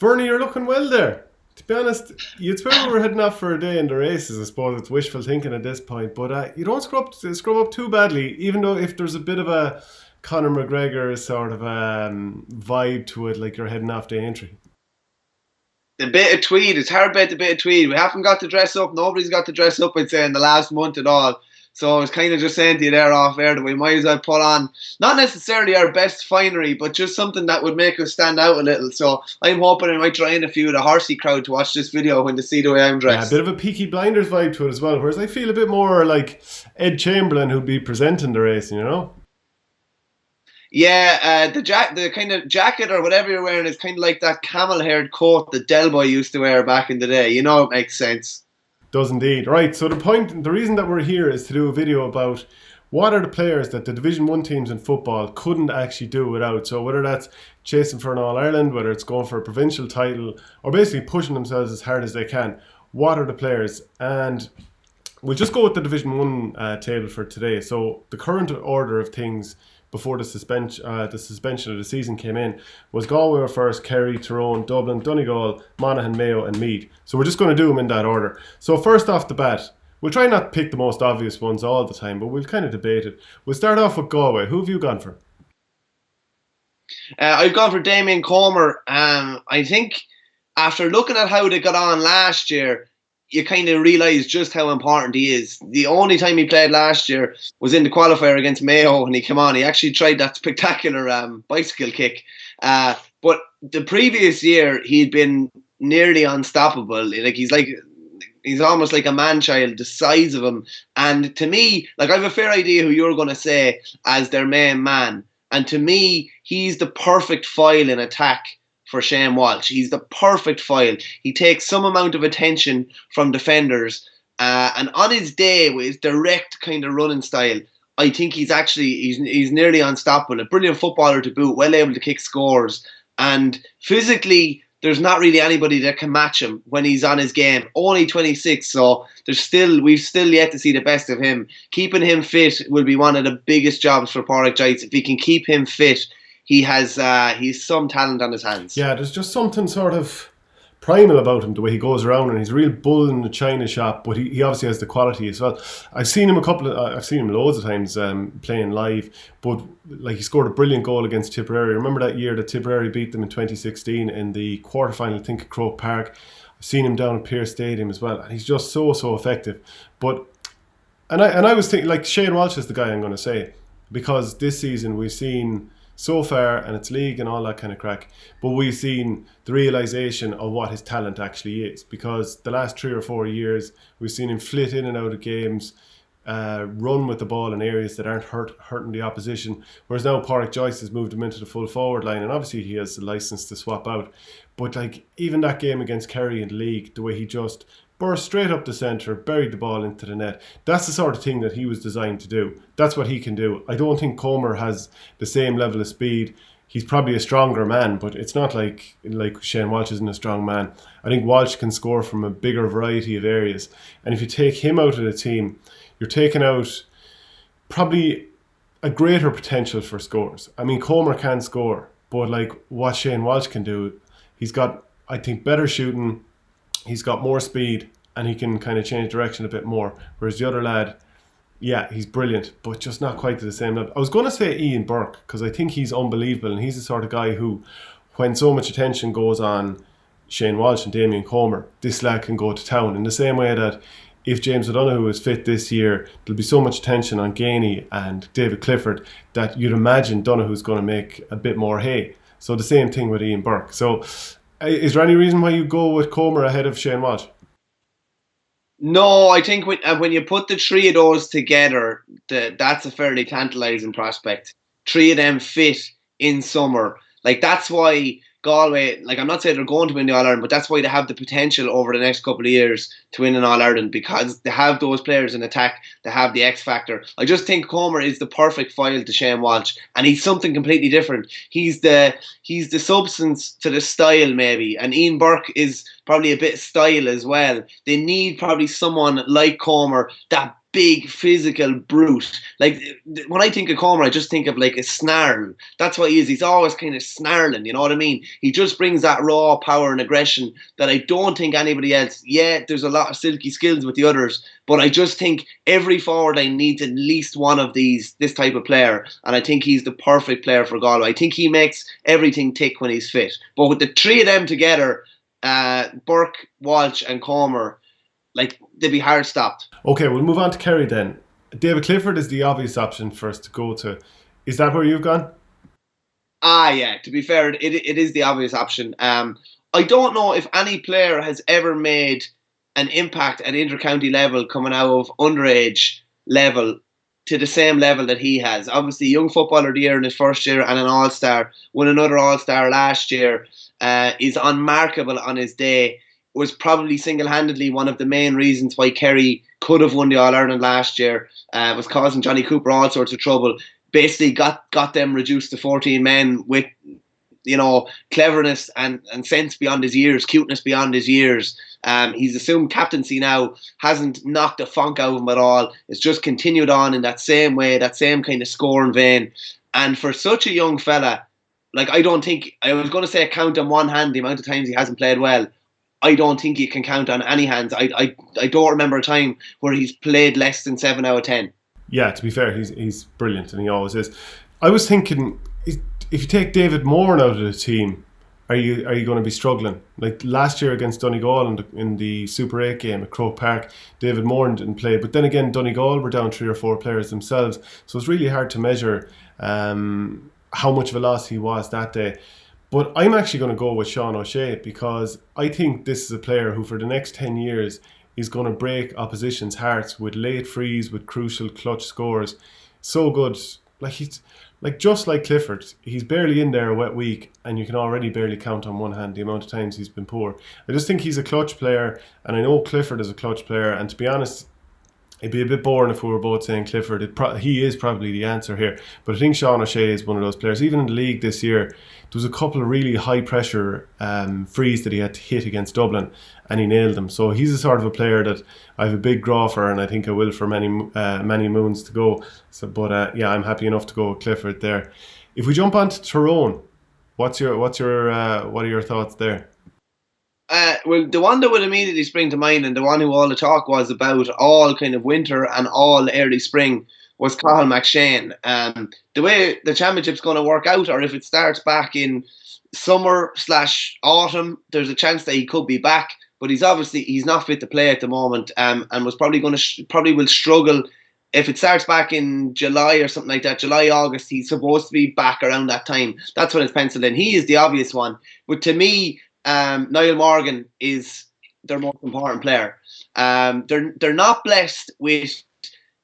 Verney, you're looking well there. To be honest, you'd swear we were heading off for a day in the races. I suppose it's wishful thinking at this point, but you don't scrub up too badly. Even though if there's a bit of a Conor McGregor sort of vibe to it, like you're heading off day entry. The bit of tweed, it's hard about the bit of tweed. We haven't got to dress up. Nobody's got to dress up, I'd say, in the last month at all. So I was kind of just saying to you there off air that we might as well put on, not necessarily our best finery, but just something that would make us stand out a little. So I'm hoping I might try in a few of the horsey crowd to watch this video when they see the way I'm Yeah, a dressed. bit of a Peaky Blinders vibe to it as well. Whereas I feel a bit more like Ed Chamberlain who'd be presenting the race, you know? Yeah, the kind of jacket or whatever you're wearing is kind of like that camel-haired coat that Del Boy used to wear back in the day. You know, it makes sense. Does indeed. Right, so the reason that we're here is to do a video about what are the players that the Division 1 teams in football couldn't actually do without. So whether that's chasing for an All-Ireland, whether it's going for a provincial title, or basically pushing themselves as hard as they can, what are the players? And we'll just go with the Division 1 table for today. So the current order of things before the suspension of the season came in was Galway were first, Kerry, Tyrone, Dublin, Donegal, Monaghan, Mayo and Meath. So we're just going to do them in that order. So first off the bat, we'll try not to pick the most obvious ones all the time, but we'll kind of debate it. We'll start off with Galway. Who have you gone for? I've gone for Damien Comer. I think after looking at how they got on last year, you kind of realise just how important he is. The only time he played last year was in the qualifier against Mayo when he came on. He actually tried that spectacular bicycle kick. But the previous year, he'd been nearly unstoppable. He's almost like a man-child, the size of him. And to me, I have a fair idea who you're going to say as their main man. And to me, he's the perfect foil in attack for Shane Walsh. He's the perfect foil. He takes some amount of attention from defenders. And on his day, with his direct kind of running style, I think he's nearly unstoppable. A brilliant footballer to boot, well able to kick scores. And physically, there's not really anybody that can match him when he's on his game. Only 26, so we've still yet to see the best of him. Keeping him fit will be one of the biggest jobs for Pádraig Giles. If he can keep him fit, he's some talent on his hands. Yeah, there's just something sort of primal about him, the way he goes around, and he's a real bull in the china shop, but he obviously has the quality as well. I've seen him loads of times playing live, but he scored a brilliant goal against Tipperary. Remember that year that Tipperary beat them in 2016 in the quarterfinal, I think, at Croke Park. I've seen him down at Pearse Stadium as well, and he's just so effective. And I was thinking, Shane Walsh is the guy I'm going to say, because this season we've seen so far, and it's league and all that kind of crack, but we've seen the realisation of what his talent actually is, because the last 3 or 4 years we've seen him flit in and out of games, run with the ball in areas that aren't hurting the opposition, whereas now Pádraig Joyce has moved him into the full forward line, and obviously he has the licence to swap out, but even that game against Kerry in the league, the way he just burst straight up the centre, buried the ball into the net. That's the sort of thing that he was designed to do. That's what he can do. I don't think Comer has the same level of speed. He's probably a stronger man, but it's not like Shane Walsh isn't a strong man. I think Walsh can score from a bigger variety of areas. And if you take him out of the team, you're taking out probably a greater potential for scores. I mean, Comer can score, but what Shane Walsh can do, he's got, I think, better shooting. He's got more speed and he can kind of change direction a bit more. Whereas the other lad, yeah, he's brilliant, but just not quite to the same level. I was going to say Ian Burke, because I think he's unbelievable, and he's the sort of guy who, when so much attention goes on Shane Walsh and Damien Comer, this lad can go to town. In the same way that if James O'Donoghue is fit this year, there'll be so much attention on Gainey and David Clifford that you'd imagine Donoghue's going to make a bit more hay. So the same thing with Ian Burke. So is there any reason why you go with Comer ahead of Shane Walsh? No, I think when you put the three of those together, that's a fairly tantalising prospect. Three of them fit in summer. That's why Galway, I'm not saying they're going to win the All-Ireland, but that's why they have the potential over the next couple of years to win an All-Ireland, because they have those players in attack, they have the X factor. I just think Comer is the perfect foil to Shane Walsh, and he's something completely different. He's the substance to the style, maybe, and Ian Burke is probably a bit of style as well. They need probably someone like Comer that big physical brute. Like when I think of Comer, I just think of like a snarl. That's what he is. He's always kind of snarling, you know what I mean? He just brings that raw power and aggression that I don't think anybody else. Yeah, there's a lot of silky skills with the others, but I just think every forward line needs at least one of this type of player, and I think he's the perfect player for Galway. I think he makes everything tick when he's fit. But with the three of them together, Burke, Walsh and Comer, like, they'd be hard stopped. Okay, we'll move on to Kerry then. David Clifford is the obvious option for us to go to. Is that where you've gone? Yeah. To be fair, it is the obvious option. I don't know if any player has ever made an impact at inter-county level coming out of underage level to the same level that he has. Obviously, Young Footballer of the Year in his first year and an All-Star. Won another All-Star last year. Is unmarkable on his day. Was probably single-handedly one of the main reasons why Kerry could have won the All-Ireland last year. Was causing Johnny Cooper all sorts of trouble. Basically got them reduced to 14 men with, cleverness and sense beyond his years, cuteness beyond his years. He's assumed captaincy now, hasn't knocked the funk out of him at all. It's just continued on in that same way, that same kind of scoring vein. And for such a young fella, like, I don't think, I was going to say count on one hand the amount of times he hasn't played well. I don't think you can count on any hands. I don't remember a time where he's played less than 7 out of 10. Yeah, to be fair, he's brilliant, and he always is. I was thinking, if you take David Moore out of the team, are you going to be struggling? Like last year against Donegal in the Super 8 game at Croke Park, David Moore didn't play. But then again, Donegal were down 3 or 4 players themselves. So it's really hard to measure how much of a loss he was that day. But I'm actually going to go with Sean O'Shea, because I think this is a player who for the next 10 years is going to break opposition's hearts with late frees, with crucial clutch scores. So good. He's just like Clifford. He's barely in there a wet week, and you can already barely count on one hand the amount of times he's been poor. I just think he's a clutch player, and I know Clifford is a clutch player, and to be honest, it'd be a bit boring if we were both saying Clifford. He is probably the answer here. But I think Sean O'Shea is one of those players. Even in the league this year, there was a couple of really high pressure frees that he had to hit against Dublin, and he nailed them. So he's the sort of a player that I have a big draw for, and I think I will for many moons to go. So, but I'm happy enough to go with Clifford there. If we jump on to Tyrone, what are your thoughts there? Well, the one that would immediately spring to mind, and the one who all the talk was about all kind of winter and all early spring, was Colm McShane. The way the championship's going to work out, or if it starts back in summer/autumn, there's a chance that he could be back. But he's not fit to play at the moment, and was probably will struggle if it starts back in July or something like that. July, August, he's supposed to be back around that time. That's when it's penciled in. He is the obvious one. But to me, Niall Morgan is their most important player. They're not blessed with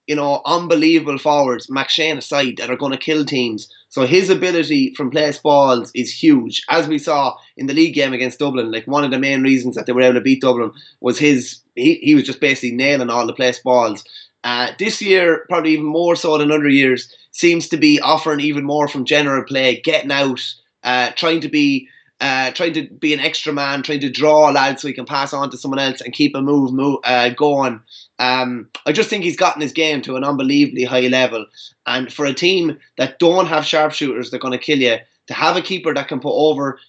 unbelievable forwards, McShane aside, that are going to kill teams. So his ability from place balls is huge. As we saw in the league game against Dublin, like one of the main reasons that they were able to beat Dublin was he was just basically nailing all the place balls. This year, probably even more so than other years, seems to be offering even more from general play, getting out, trying to be an extra man, trying to draw lads so he can pass on to someone else and keep a move going. I just think he's gotten his game to an unbelievably high level. And for a team that don't have sharpshooters that are going to kill you, to have a keeper that can put over,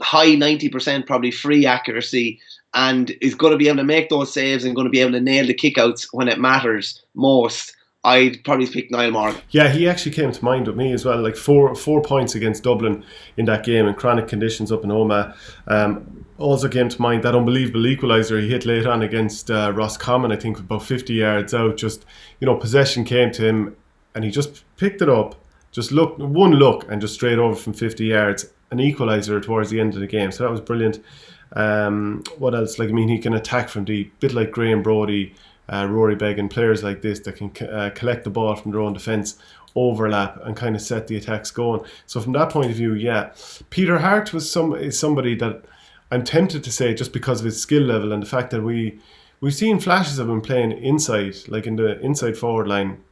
high 90% probably free accuracy, and is going to be able to make those saves and going to be able to nail the kickouts when it matters most, I'd probably pick Niall Morgan. Yeah, he actually came to mind with me as well. Like four points against Dublin in that game in chronic conditions up in Omagh. Also came to mind that unbelievable equaliser he hit late on against Roscommon, I think about 50 yards out. Just, possession came to him and he just picked it up, just one look and just straight over from 50 yards, an equaliser towards the end of the game. So that was brilliant. What else? He can attack from deep, bit like Graham Brody, Rory Beggan, players like this that can collect the ball from their own defence, overlap and kind of set the attacks going. So from that point of view, yeah, Peter Hart is somebody that I'm tempted to say, just because of his skill level and the fact that we've seen flashes of him playing inside, like in the inside forward line,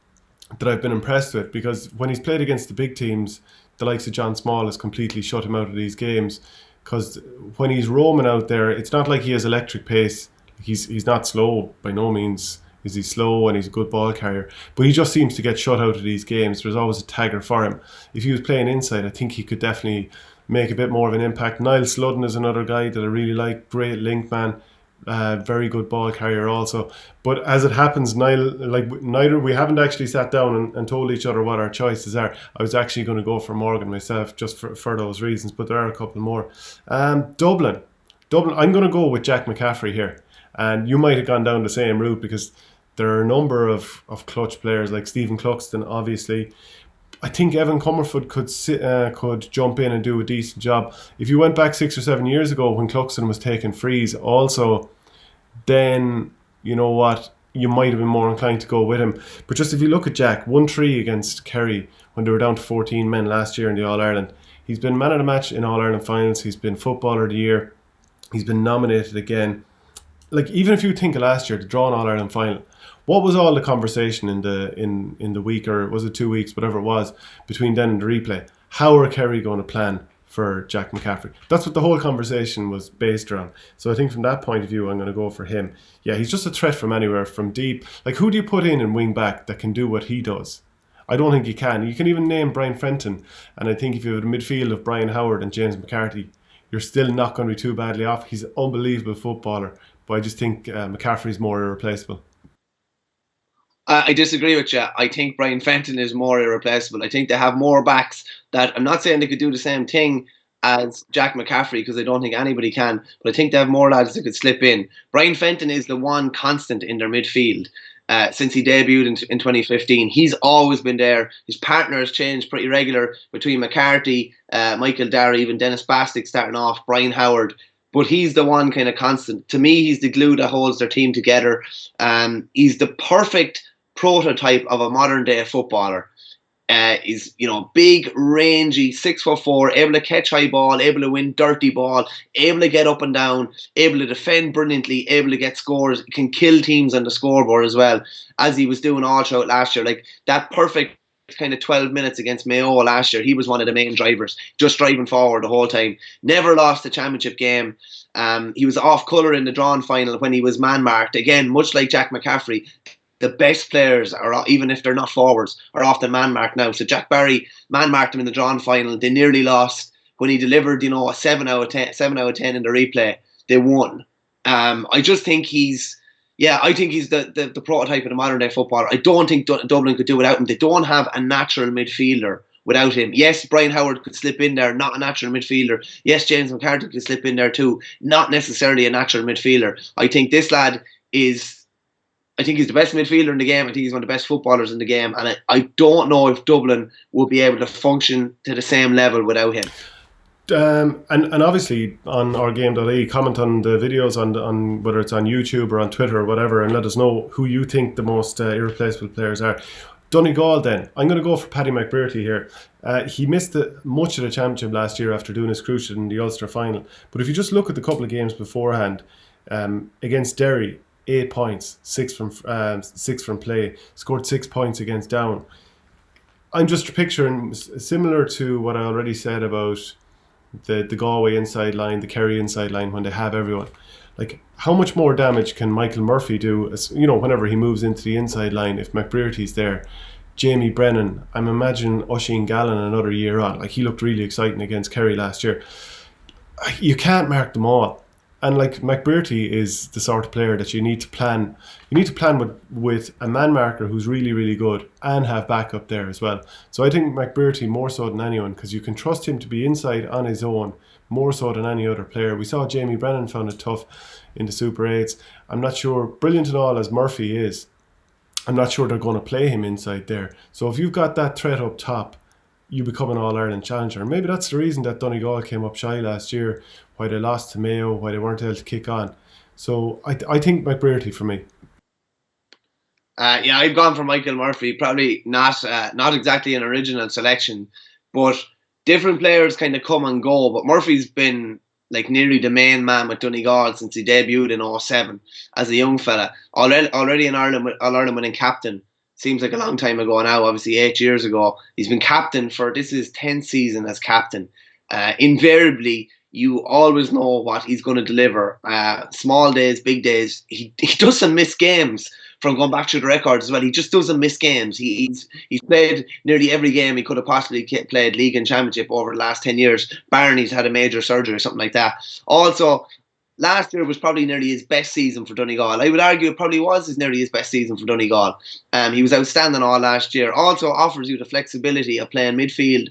that I've been impressed with, because when he's played against the big teams, the likes of John Small has completely shut him out of these games, because when he's roaming out there, it's not like he has electric pace. He's not slow by no means. Is he slow? And he's a good ball carrier. But he just seems to get shut out of these games. There's always a tagger for him. If he was playing inside, I think he could definitely make a bit more of an impact. Niall Sludden is another guy that I really like. Great link man. Very good ball carrier also. But as it happens, Niall, we haven't actually sat down and told each other what our choices are. I was actually going to go for Morgan myself just for those reasons, but there are a couple more. Dublin, I'm going to go with Jack McCaffrey here. And you might have gone down the same route because there are a number of clutch players like Stephen Cluxton, obviously. I think Evan Comerford could jump in and do a decent job. If you went back 6 or 7 years ago when Cluxton was taking frees also, then you know what, you might have been more inclined to go with him. But just if you look at Jack, 1-3 against Kerry when they were down to 14 men last year in the All-Ireland. He's been man of the match in All-Ireland finals. He's been Footballer of the Year. He's been nominated again. Like, even if you think of last year, the drawn All-Ireland final, what was all the conversation in the week, or was it 2 weeks, whatever it was, between then and the replay? How are Kerry going to plan for Jack McCaffrey? That's what the whole conversation was based around. So I think from that point of view, I'm going to go for him. Yeah, he's just a threat from anywhere, from deep. Like, who do you put in wing back that can do what he does? I don't think you can. You can even name Brian Fenton, and I think if you have a midfield of Brian Howard and James McCarthy, you're still not going to be too badly off. He's an unbelievable footballer, but I just think McCaffrey's more irreplaceable. I disagree with you. I think Brian Fenton is more irreplaceable. I think they have more backs that, I'm not saying they could do the same thing as Jack McCaffrey, because I don't think anybody can, but I think they have more lads that could slip in. Brian Fenton is the one constant in their midfield. Since he debuted in 2015, he's always been there. His partner has changed pretty regular between McCarthy, Michael Darragh, even Dennis Bastick starting off, Brian Howard. But he's the one kind of constant. To me, he's the glue that holds their team together. He's the perfect prototype of a modern day footballer. He's, big, rangy, 6'4", able to catch high ball, able to win dirty ball, able to get up and down, able to defend brilliantly, able to get scores, can kill teams on the scoreboard as well, as he was doing all throughout last year. Like that perfect kind of 12 minutes against Mayo last year, he was one of the main drivers, just driving forward the whole time. Never lost a championship game. He was off colour in the drawn final when he was man-marked. Again, much like Jack McCaffrey, the best players, are, even if they're not forwards, are often man-marked now. So Jack Barry man-marked him in the drawn final. They nearly lost. When he delivered, a 7 out of 10 in the replay, they won. I just think he's the prototype of the modern day footballer. I don't think Dublin could do without him. They don't have a natural midfielder without him. Yes, Brian Howard could slip in there, not a natural midfielder. Yes, James McCarthy could slip in there too, not necessarily a natural midfielder. I think this lad he's the best midfielder in the game. I think he's one of the best footballers in the game. And I don't know if Dublin will be able to function to the same level without him. And obviously on ourgame.ie, comment on the videos on whether it's on YouTube or on Twitter or whatever, and let us know who you think the most irreplaceable players are. Donegal then. I'm going to go for Paddy McBrearty here. He missed much of the championship last year after doing his cruciate in the Ulster final. But if you just look at the couple of games beforehand, against Derry, 8 points, 6 from play, scored 6 points against Down. I'm just picturing, similar to what I already said about the Galway inside line, the Kerry inside line, when they have everyone. Like, how much more damage can Michael Murphy do, whenever he moves into the inside line if McBrearty's there? Jamie Brennan, I'm imagining Oisin Gallen another year on. Like, he looked really exciting against Kerry last year. You can't mark them all. And like, McBrearty is the sort of player that you need to plan. You need to plan with a man marker who's really, really good and have backup there as well. So I think McBrearty more so than anyone, because you can trust him to be inside on his own more so than any other player. We saw Jamie Brennan found it tough in the Super 8s. I'm not sure, brilliant and all as Murphy is, I'm not sure they're going to play him inside there. So if you've got that threat up top, you become an All-Ireland challenger. Maybe that's the reason that Donegal came up shy last year, why they lost to Mayo, why they weren't able to kick on. So I think McBrearty for me. I've gone for Michael Murphy. Probably not exactly an original selection, but different players kind of come and go. But Murphy's been like nearly the main man with Donegal since he debuted in 2007 as a young fella. Already in Ireland winning captain. Seems like a long time ago now, obviously 8 years ago. He's been captain this is 10th season as captain. Invariably, you always know what he's going to deliver. Small days, big days. He doesn't miss games from going back through the records as well. He just doesn't miss games. He's played nearly every game he could have possibly played, league and championship, over the last 10 years. Barney's had a major surgery or something like that. Also, last year was probably nearly his best season for Donegal. I would argue it probably was nearly his best season for Donegal. He was outstanding all last year. Also offers you the flexibility of playing midfield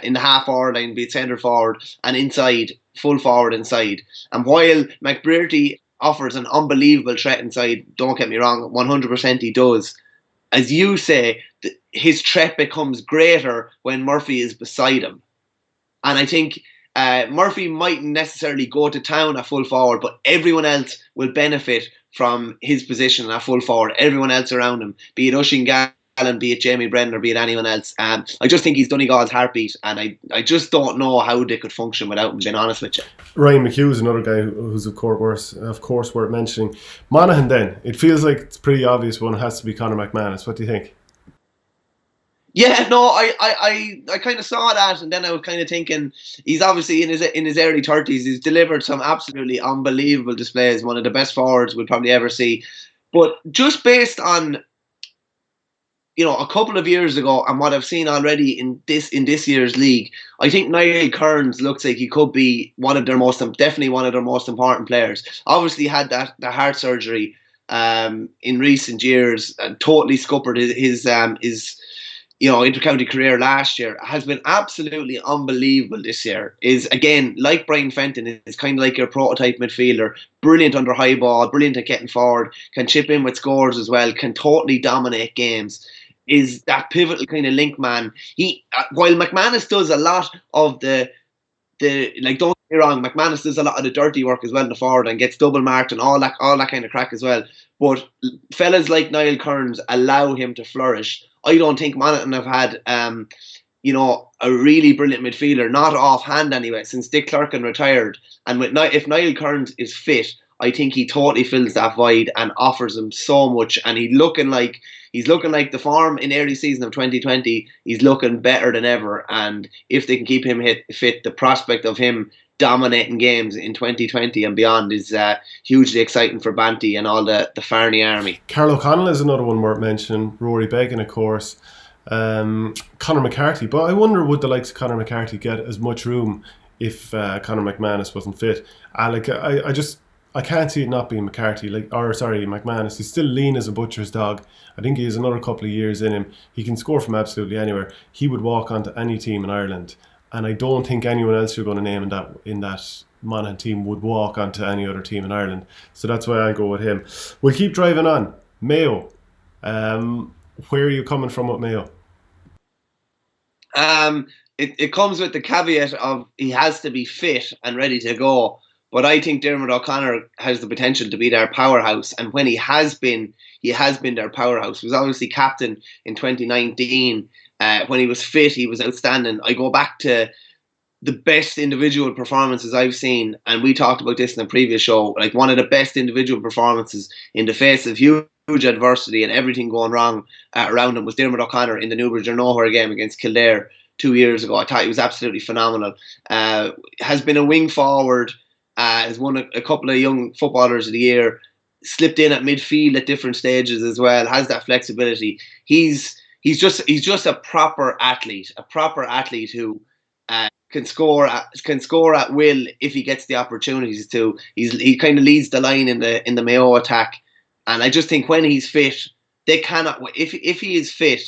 in the half-forward line, be it centre forward, and inside, full forward inside. And while McBrearty offers an unbelievable threat inside, don't get me wrong, 100% he does. As you say, his threat becomes greater when Murphy is beside him. And I think Murphy mightn't necessarily go to town at full forward, but everyone else will benefit from his position at full forward. Everyone else around him, be it Oisin Gallen, be it Jamie Brennan, or be it anyone else. I just think he's Donegal's heartbeat, and I just don't know how they could function without him, being honest with you. Ryan McHugh is another guy who's of course worth mentioning. Monaghan then, it feels like it's pretty obvious one has to be Conor McManus. What do you think? Yeah, no, I kind of saw that, and then I was kind of thinking he's obviously in his early 30s. He's delivered some absolutely unbelievable displays, one of the best forwards we'll probably ever see. But just based on, you know, a couple of years ago and what I've seen already in this year's league, I think Niall Kearns looks like he could be definitely one of their most important players. Obviously had that heart surgery in recent years and totally scuppered his inter-county career last year. Has been absolutely unbelievable this year. Is, again, like Brian Fenton, is kind of like your prototype midfielder. Brilliant under high ball, brilliant at getting forward, can chip in with scores as well, can totally dominate games. Is that pivotal kind of link man. While McManus does a lot of don't get me wrong, McManus does a lot of the dirty work as well in the forward and gets double marked and all that kind of crack as well. But fellas like Niall Kearns allow him to flourish. I don't think Monaghan have had a really brilliant midfielder, not offhand anyway, since Dick Clerkin retired. And if Niall Kearns is fit, I think he totally fills that void and offers him so much. And he's looking like the form in early season of 2020. He's looking better than ever. And if they can keep him fit, the prospect of him dominating games in 2020 and beyond is hugely exciting for Banty and all the Farney army. Carl O'Connell is another one worth mentioning. Rory Began, of course. Conor McCarthy. But I wonder, would the likes of Conor McCarthy get as much room if Conor McManus wasn't fit? I can't see it not being McManus. He's still lean as a butcher's dog. I think he has another couple of years in him. He can score from absolutely anywhere. He would walk onto any team in Ireland. And I don't think anyone else you're going to name in that Monaghan team would walk onto any other team in Ireland. So that's why I go with him. We'll keep driving on. Mayo. Where are you coming from with Mayo? It comes with the caveat of he has to be fit and ready to go. But I think Dermot O'Connor has the potential to be their powerhouse. And when he has been their powerhouse. He was obviously captain in 2019. When he was fit, he was outstanding. I go back to the best individual performances I've seen, and we talked about this in the previous show, like one of the best individual performances in the face of huge adversity and everything going wrong around him was Dermot O'Connor in the Newbridge or Nowhere game against Kildare 2 years ago. I thought he was absolutely phenomenal. Has been a wing forward, has won a couple of young footballers of the year, slipped in at midfield at different stages as well, has that flexibility. He's just a proper athlete who can score at will if he gets the opportunities to. He kind of leads the line in the Mayo attack, and I just think when he's fit, they cannot. If he is fit,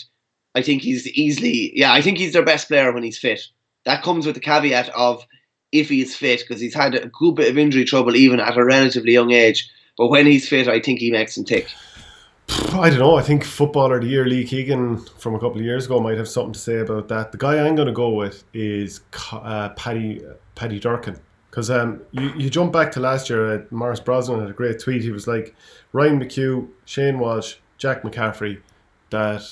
I think he's their best player when he's fit. That comes with the caveat of if he is fit, because he's had a good bit of injury trouble even at a relatively young age. But when he's fit, I think he makes them tick. I don't know. I think Footballer of the Year Lee Keegan from a couple of years ago might have something to say about that. The guy I'm going to go with is Paddy Durkin. Because you jump back to last year, Maurice Brosnan had a great tweet. He was like, Ryan McHugh, Shane Walsh, Jack McCaffrey, that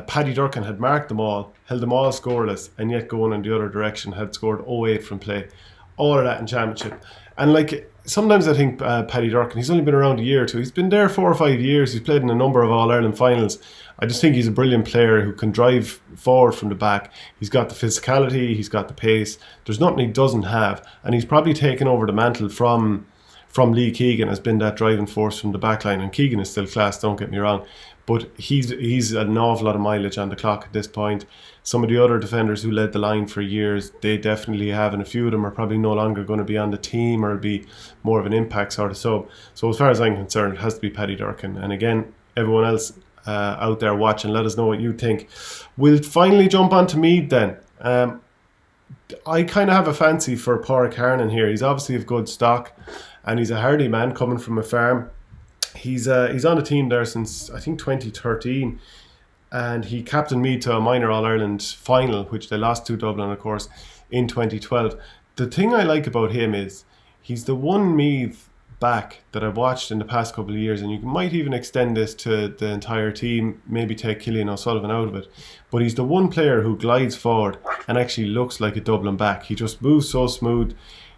Paddy Durkin had marked them all, held them all scoreless, and yet going in the other direction had scored 08 from play. All of that in championship. And sometimes I think Paddy Durkin, he's only been around a year or two. He's been there 4 or 5 years. He's played in a number of All-Ireland finals. I just think he's a brilliant player who can drive forward from the back. He's got the physicality. He's got the pace. There's nothing he doesn't have. And he's probably taken over the mantle from from Lee Keegan has been that driving force from the back line. And Keegan is still class, don't get me wrong. But he's an awful lot of mileage on the clock at this point. Some of the other defenders who led the line for years, they definitely have, and a few of them are probably no longer going to be on the team or be more of an impact sort of sub. So as far as I'm concerned, it has to be Paddy Durkin. And again, everyone else out there watching, let us know what you think. We'll finally jump on to Meath then. I kind of have a fancy for Pádraig Harnan here. He's obviously of good stock, and he's a hardy man coming from a farm. He's on the team there since I think 2013, and he captained Meath to a minor All-Ireland final, which they lost to Dublin, of course, in 2012. The thing I like about him is he's the one Meath back that I've watched in the past couple of years, and you might even extend this to the entire team, maybe take Cillian O'Sullivan out of it, but he's the one player who glides forward and actually looks like a Dublin back. He just moves so smooth.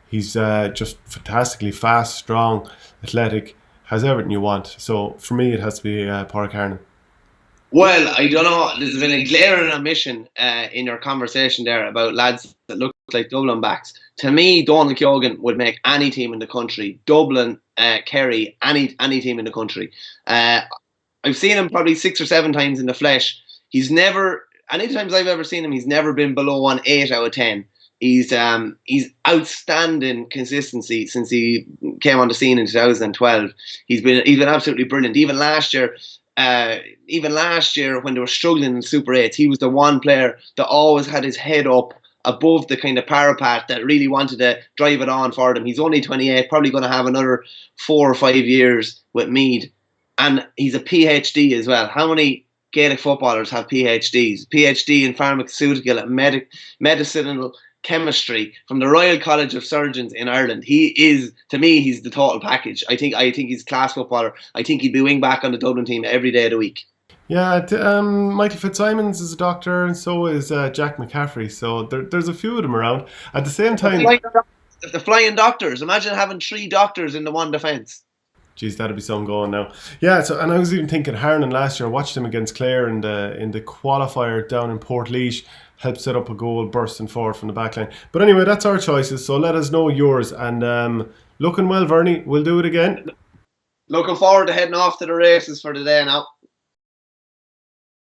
He's just fantastically fast, strong, athletic, has everything you want. So for me, it has to be Pádraig Harnan. Well, I don't know. There's been a glaring omission in your conversation there about lads that look like Dublin backs. To me, Donald Keoghan would make any team in the country. Dublin, Kerry, any team in the country. I've seen him probably 6 or 7 times in the flesh. He's never, any times I've ever seen him, he's never been below an 8 out of 10. He's outstanding consistency since he came on the scene in 2012. He's been absolutely brilliant. Even last year when they were struggling in Super 8s, he was the one player that always had his head up above the kind of parapet that really wanted to drive it on for them. He's only 28, probably going to have another 4 or 5 years with Meath, and he's a PhD as well. How many Gaelic footballers have PhDs? PhD in pharmaceutical and medicinal chemistry from the Royal College of Surgeons in Ireland. He is, to me, he's the total package. I think he's a class footballer. I think he'd be wing back on the Dublin team every day of the week. Yeah, Michael Fitzsimons is a doctor, and so is Jack McCaffrey. So there's a few of them around. At the same time, the flying doctors. Imagine having 3 doctors in the one defence. Jeez, that'd be something going now. Yeah, so and I was even thinking Harnan last year. I watched him against Clare in the qualifier down in Portlaoise. Helped set up a goal, bursting forward from the back line. But anyway, that's our choices. So let us know yours. And looking well, Verney. We'll do it again. Looking forward to heading off to the races for the day now.